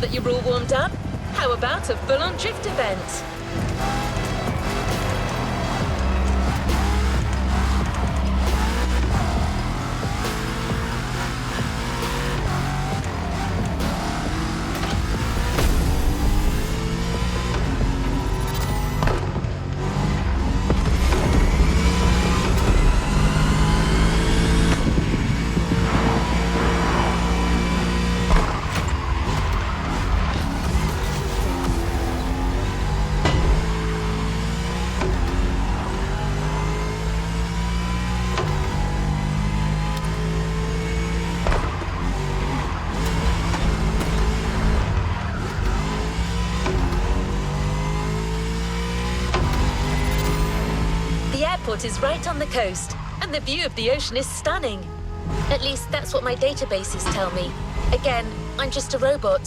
that you're all warmed up, how about a full-on drift event? The airport is right on the coast, and the view of the ocean is stunning. At least that's what my databases tell me. Again, I'm just a robot.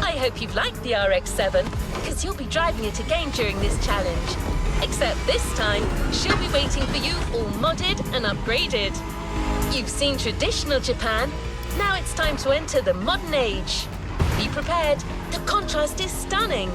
I hope you've liked the RX-7, because you'll be driving it again during this challenge. Except this time, she'll be waiting for you all modded and upgraded. You've seen traditional Japan, now it's time to enter the modern age. Be prepared, the contrast is stunning.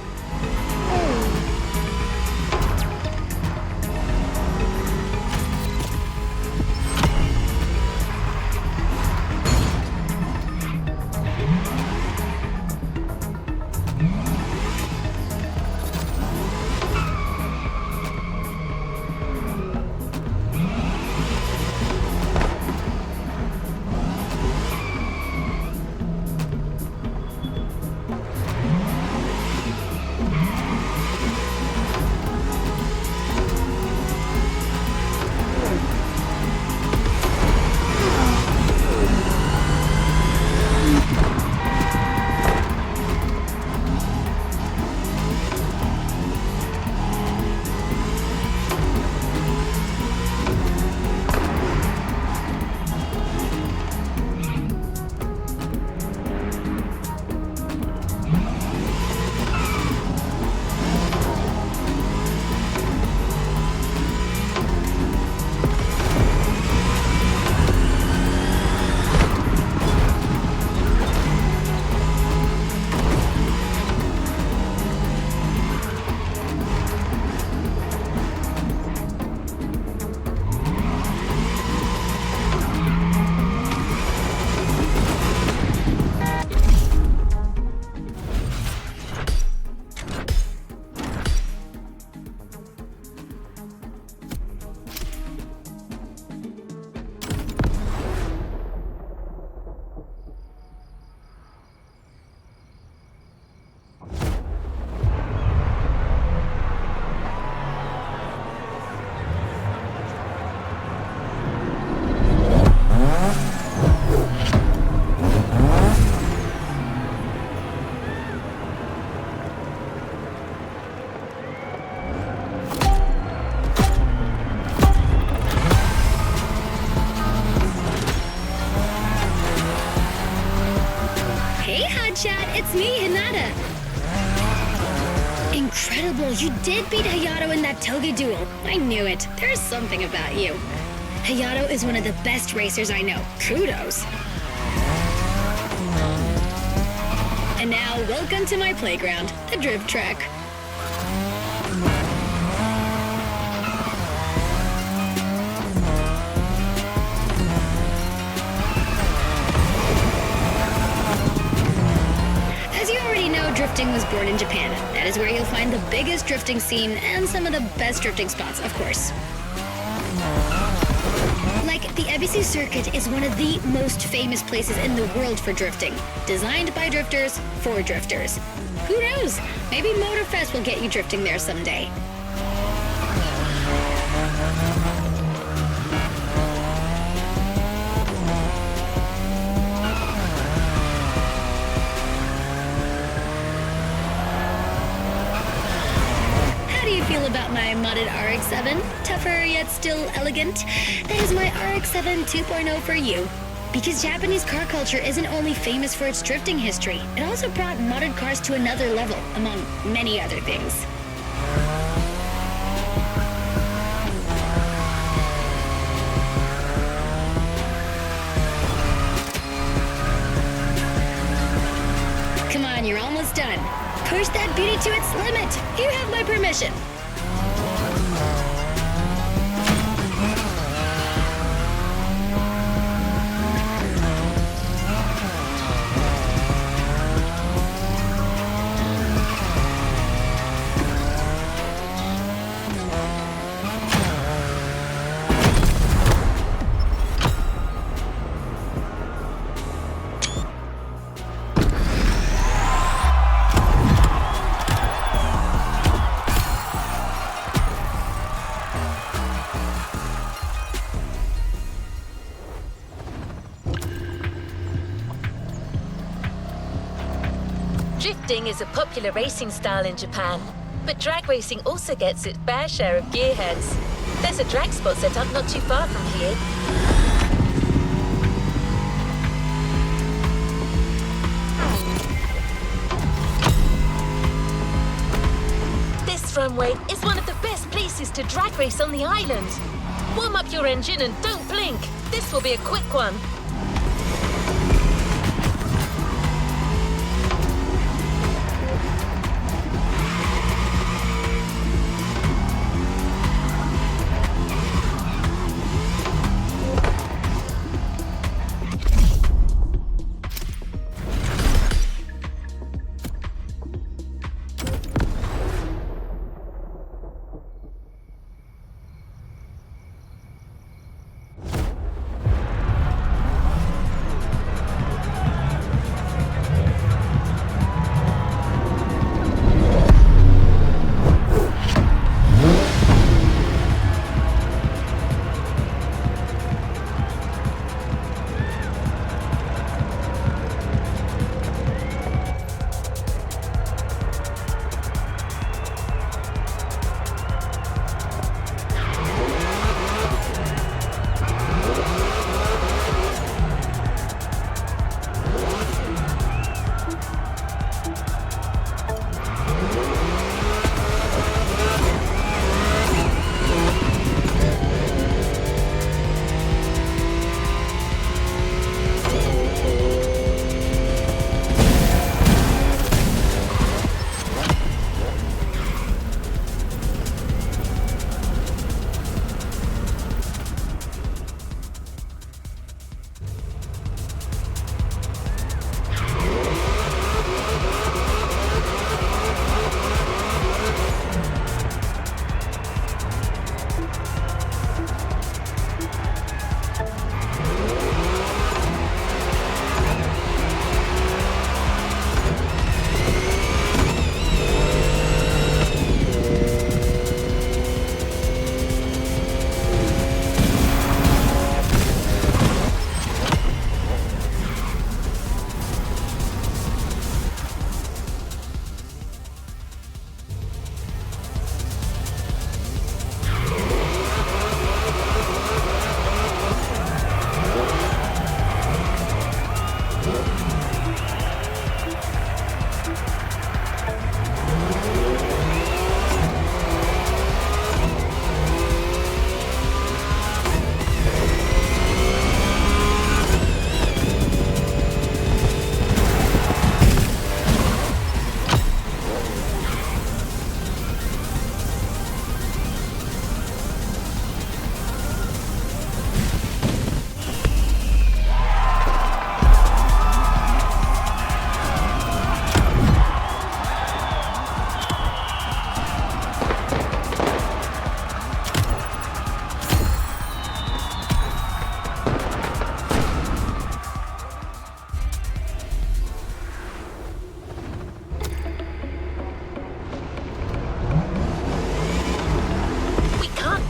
incredible! You did beat Hayato in that toge duel. I knew it. There's something about you. Hayato is one of the best racers I know. Kudos. And now, welcome to my playground, the drift track. As you already know, drifting was born in Japan. That is where you'll find the biggest drifting scene and some of the best drifting spots, of course. Like, the Ebisu Circuit is one of the most famous places in the world for drifting. Designed by drifters, for drifters. Who knows? Maybe Motorfest will get you drifting there someday. Feel about my modded RX-7? Tougher yet still elegant? That is my RX-7 2.0 for you. Because Japanese car culture isn't only famous for its drifting history, it also brought modded cars to another level, among many other things. Come on, you're almost done. Push that beauty to its limit. You have my permission. Drifting is a popular racing style in Japan, but drag racing also gets its fair share of gearheads. There's a drag spot set up not too far from here. This runway is one of the best places to drag race on the island. Warm up your engine and don't blink. This will be a quick one.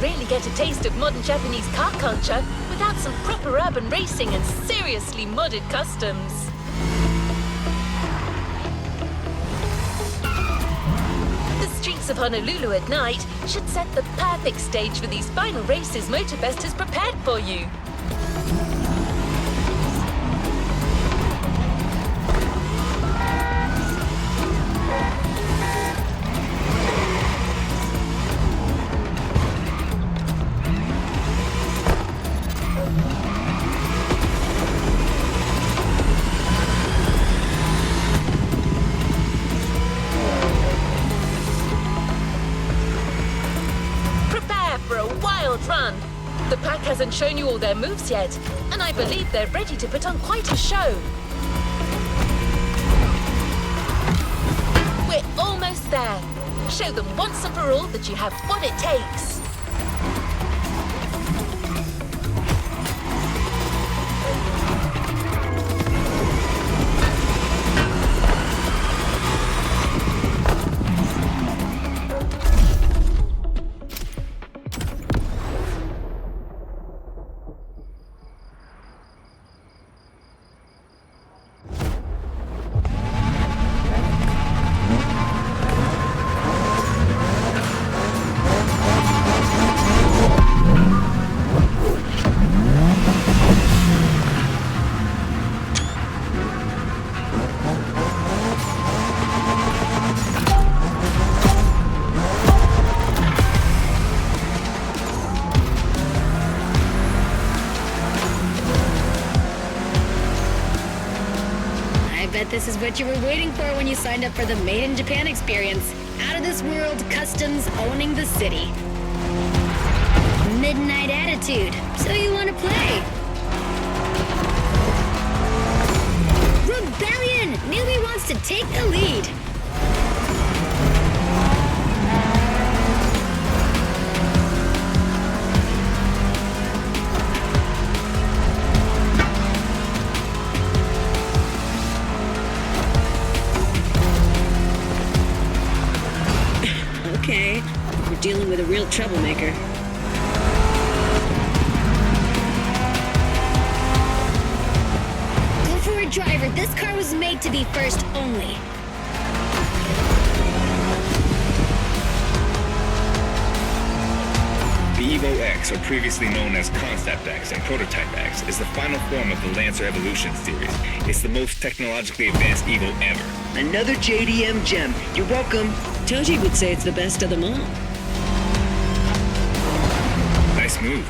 really get a taste of modern Japanese car culture without some proper urban racing and seriously modded customs. The streets of Honolulu at night should set the perfect stage for these final races Motorfest has prepared for you. Run. The pack hasn't shown you all their moves yet, and I believe they're ready to put on quite a show. We're almost there. Show them once and for all that you have what it takes. This is what you were waiting for when you signed up for the Made in Japan experience. Out of this world customs owning the city. Midnight attitude. So you want to play? Rebellion! Newbie wants to take the lead. Okay, we're dealing with a real troublemaker. Go for it, driver. This car was made to be first only. The Evo X, or previously known as Concept X and Prototype X, is the final form of the Lancer Evolution series. It's the most technologically advanced Evo ever. Another JDM gem. You're welcome. Toji would say it's the best of them all. Nice move.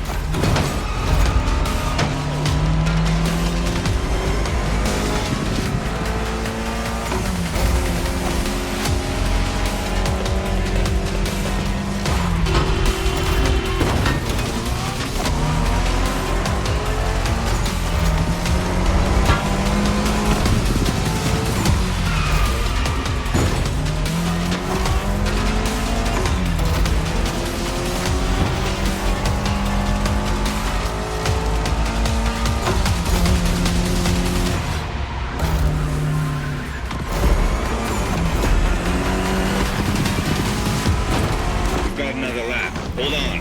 Hold on.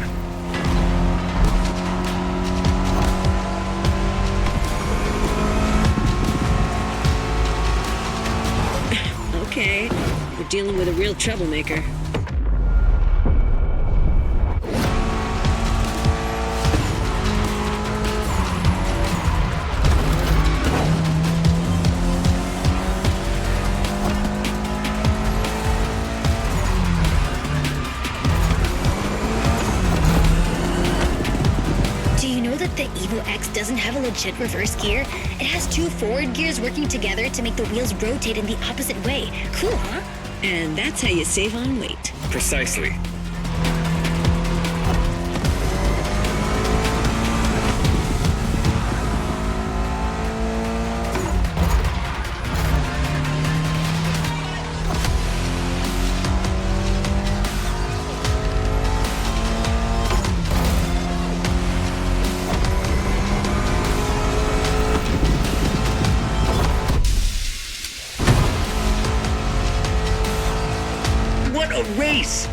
Okay, we're dealing with a real troublemaker. The Evo X doesn't have a legit reverse gear. It has two forward gears working together to make the wheels rotate in the opposite way. Cool, huh? And that's how you save on weight. Precisely. What a race!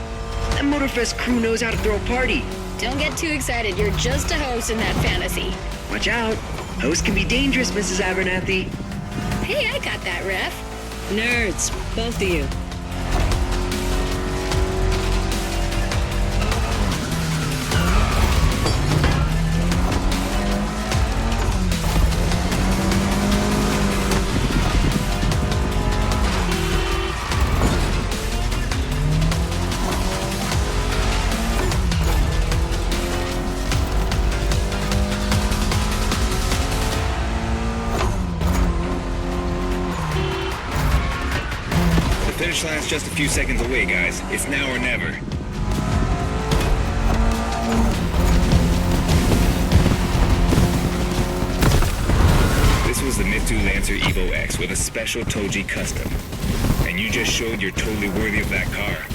That Motorfest crew knows how to throw a party. don't get too excited. You're just a host in that fantasy. Watch out. Hosts can be dangerous, Mrs. Abernathy. Hey, I got that, Ref. Nerds, both of you. The finish line's just a few seconds away, guys. It's now or never. This was the Mitsu Lancer Evo X with a special Toji custom. And you just showed you're totally worthy of that car.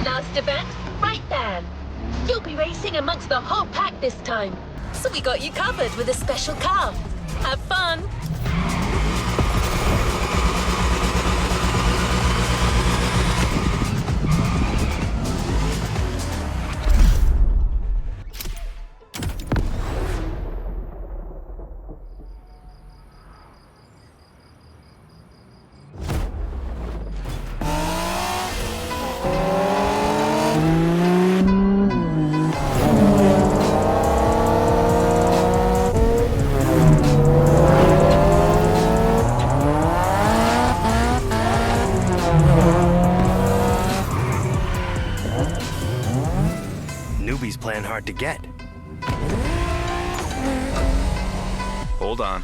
Last event, right there. You'll be racing amongst the whole pack this time. So we got you covered with a special car. Have fun. Newbies playing hard to get. Hold on.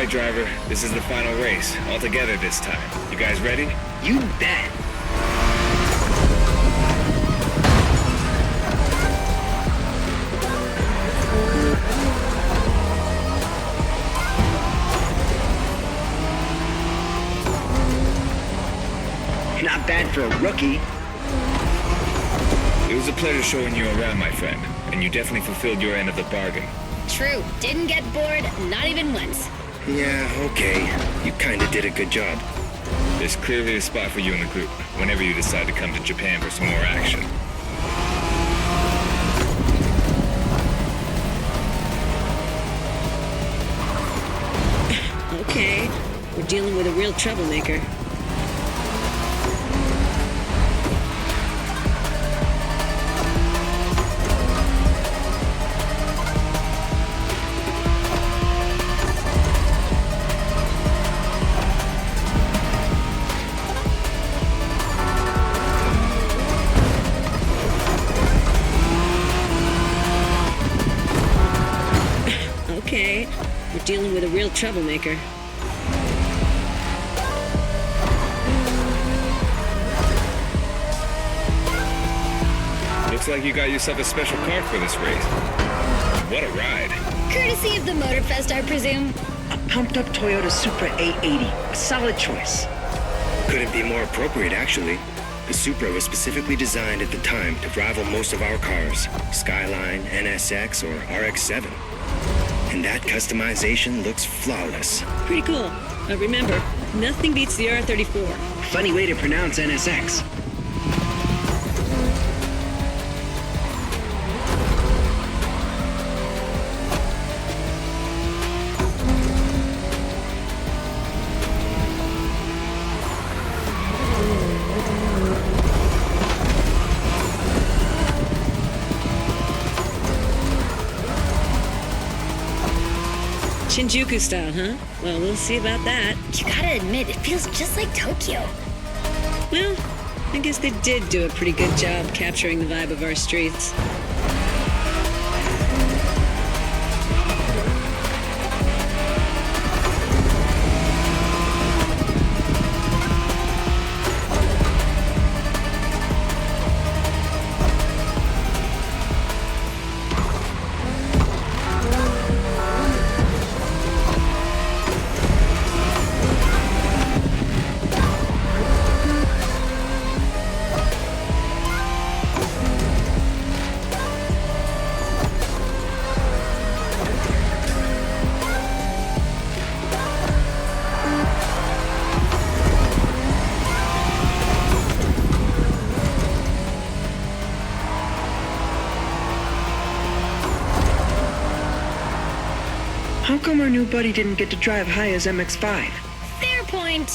Driver, this is the final race, all together this time. You guys ready? You bet. Not bad for a rookie. It was a pleasure showing you around, my friend, and you definitely fulfilled your end of the bargain. True. Didn't get bored, not even once. Yeah, okay. You kinda did a good job. There's clearly a spot for you in the group, whenever you decide to come to Japan for some more action. Okay, we're dealing with a real troublemaker. We're dealing with a real troublemaker. Looks like you got yourself a special car for this race. What a ride. Courtesy of the Motorfest, I presume. A pumped-up Toyota Supra A80. A solid choice. Couldn't be more appropriate, actually. The Supra was specifically designed at the time to rival most of our cars, Skyline, NSX, or RX-7. And that customization looks flawless. Pretty cool. But remember, nothing beats the R34. Funny way to pronounce NSX. Shinjuku style, huh? Well, we'll see about that. You gotta admit, it feels just like Tokyo. Well, I guess they did do a pretty good job capturing the vibe of our streets. How come our new buddy didn't get to drive Haya's MX-5? Fair point.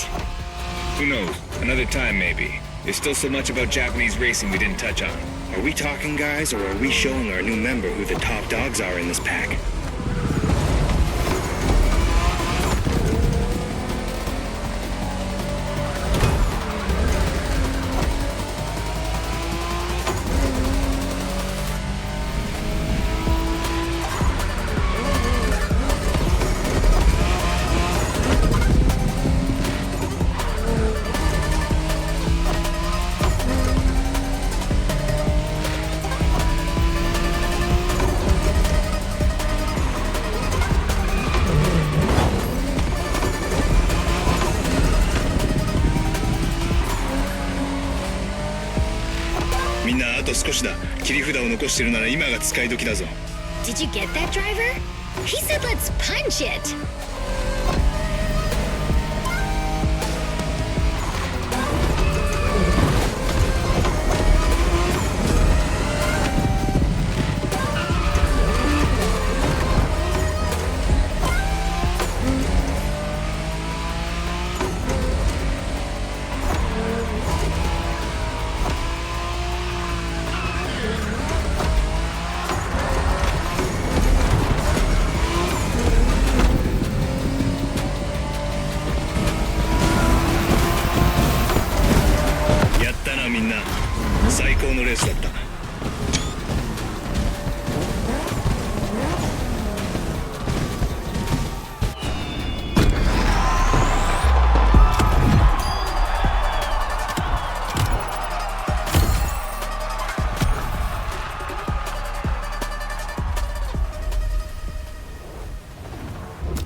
Who knows? Another time, maybe. There's still so much about Japanese racing we didn't touch on. Are we talking, guys, or are we showing our new member who the top dogs are in this pack? Did you get that, driver? He said let's punch it.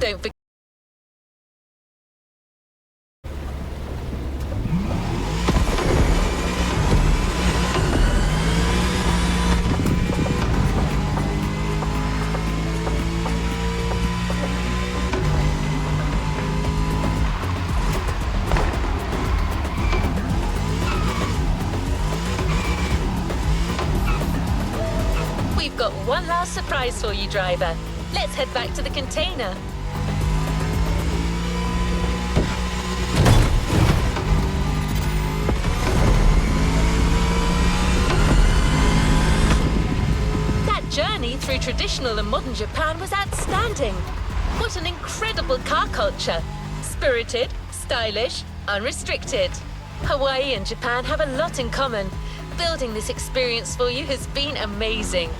Don't forget. We've got one last surprise for you, driver. Let's head back to the container. That journey through traditional and modern Japan was outstanding. What an incredible car culture. Spirited, stylish, unrestricted. Hawaii and Japan have a lot in common. Building this experience for you has been amazing.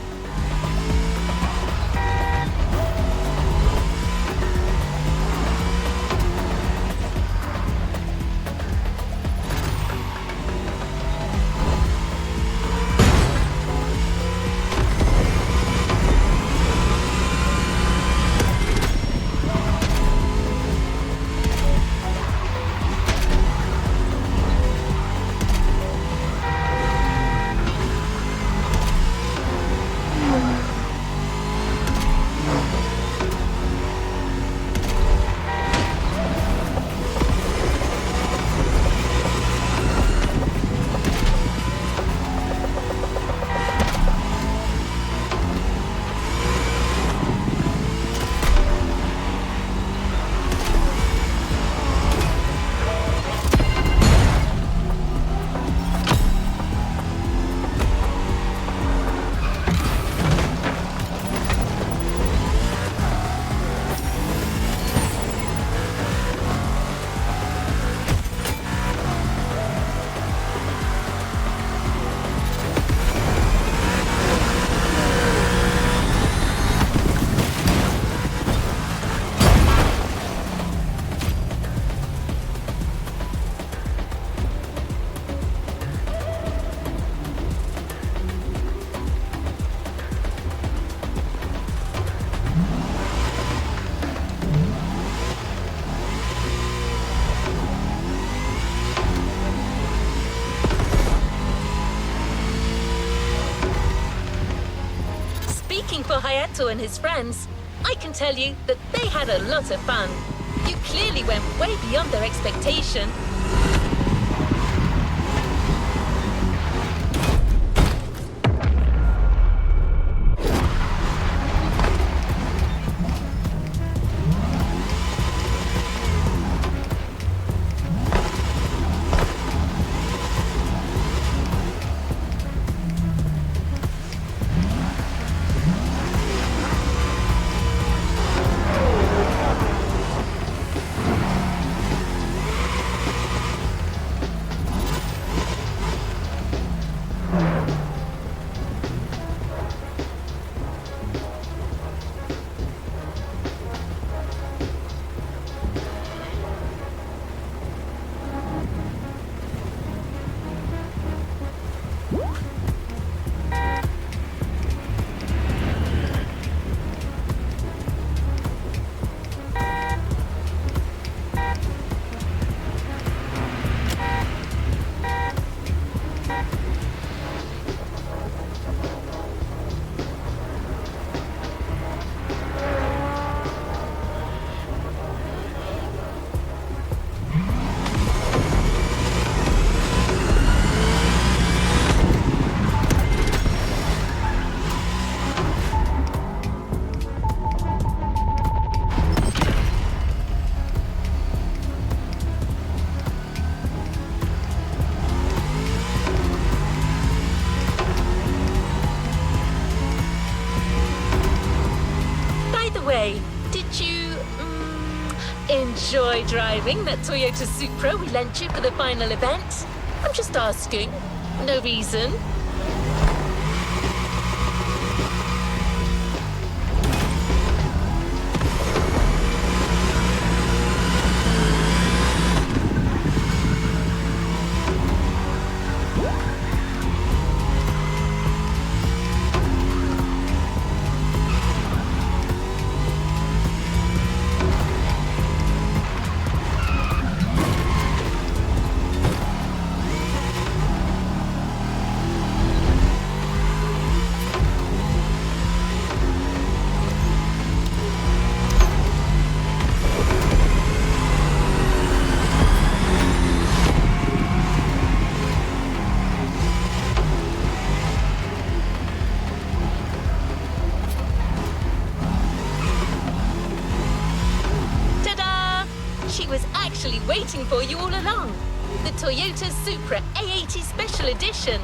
for Hayato and his friends, I can tell you that they had a lot of fun. You clearly went way beyond their expectation. Did you enjoy driving that Toyota Supra we lent you for the final event? I'm just asking. No reason. Waiting for you all along. The Toyota Supra A80 Special Edition.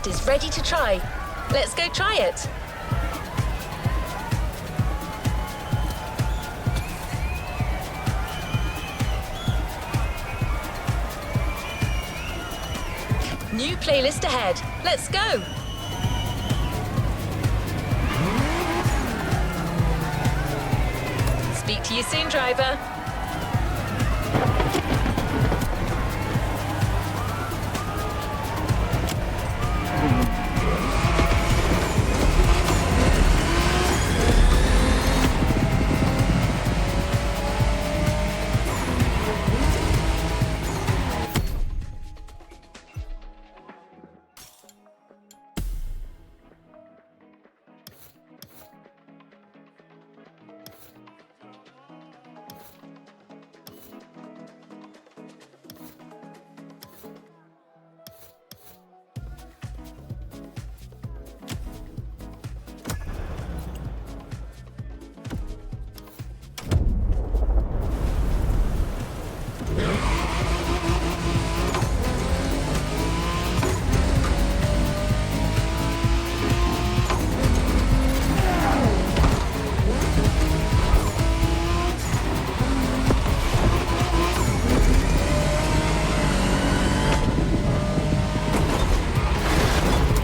Is ready to try. Let's go try it. New playlist ahead. Let's go. Speak to you soon, driver.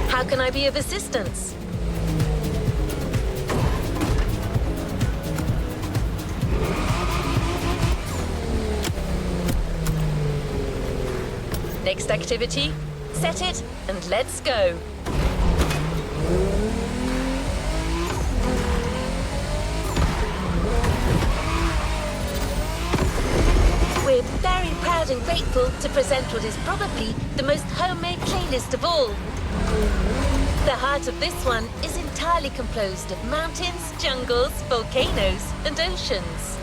How can I be of assistance? Next activity, set it and let's go. We're very proud and grateful to present what is probably the most homemade playlist of all. The heart of this one is entirely composed of mountains, jungles, volcanoes, and oceans.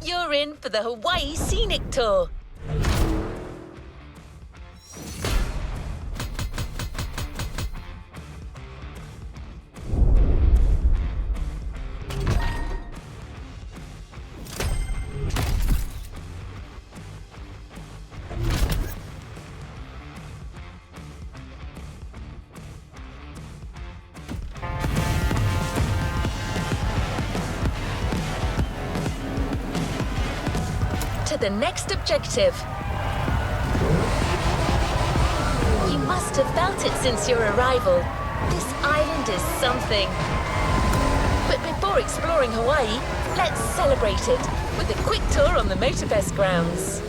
You're in for the Hawaii Scenic Tour. To the next objective. You must have felt it since your arrival. This island is something. But before exploring Hawaii, let's celebrate it with a quick tour on the Motorfest grounds.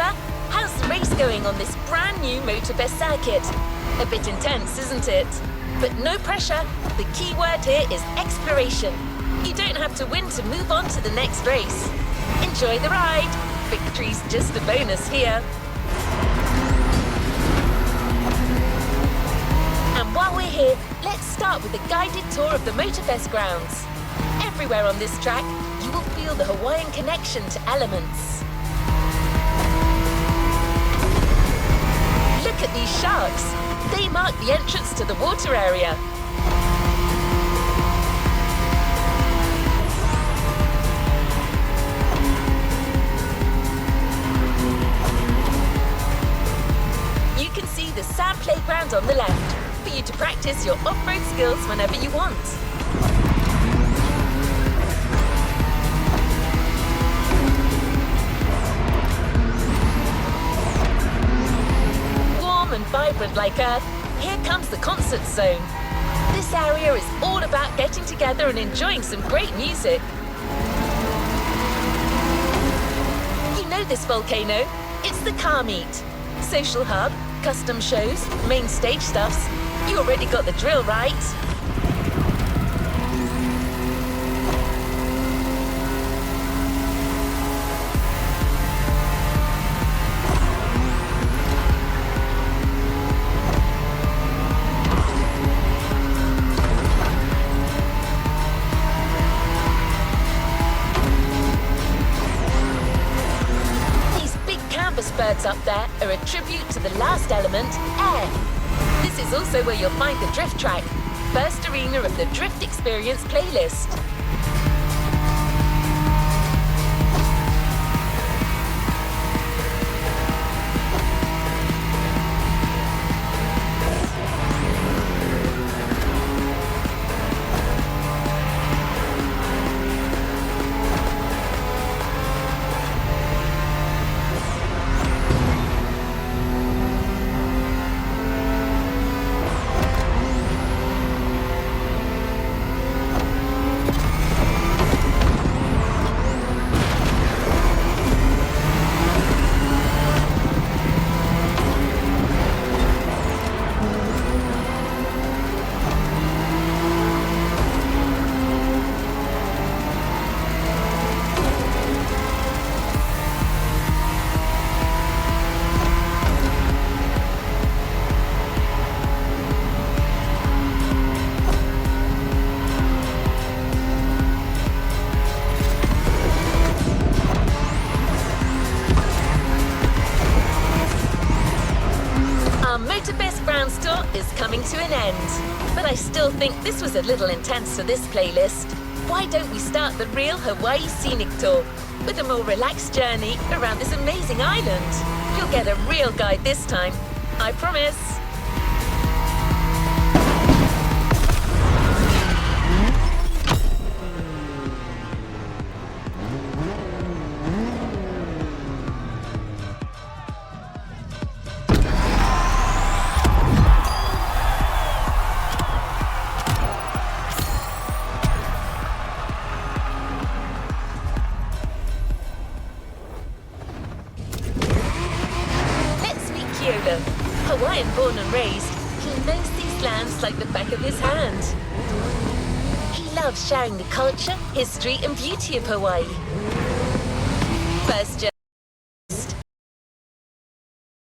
driver. How's the race going on this brand new Motorfest circuit? A bit intense, isn't it? But no pressure. The key word here is exploration. You don't have to win to move on to the next race. Enjoy the ride. Victory's just a bonus here. And while we're here, let's start with a guided tour of the Motorfest grounds. Everywhere on this track, you will feel the Hawaiian connection to elements. Look at these sharks. They mark the entrance to the water area. You can see the sand playground on the left for you to practice your off-road skills whenever you want. And vibrant like Earth, here comes the concert zone. This area is all about getting together and enjoying some great music. You know this volcano? It's the car meet. Social hub, custom shows, main stage stuffs. You already got the drill, right? Birds up there are a tribute to the last element, air. This is also where you'll find the drift track, first arena of the Drift Experience playlist. Is coming to an end, but I still think this was a little intense for this playlist. Why don't we start the real Hawaii scenic tour with a more relaxed journey around this amazing island? You'll get a real guide this time, I promise. Hawaiian born and raised, he knows these lands like the back of his hand. He loves sharing the culture, history and beauty of Hawaii. First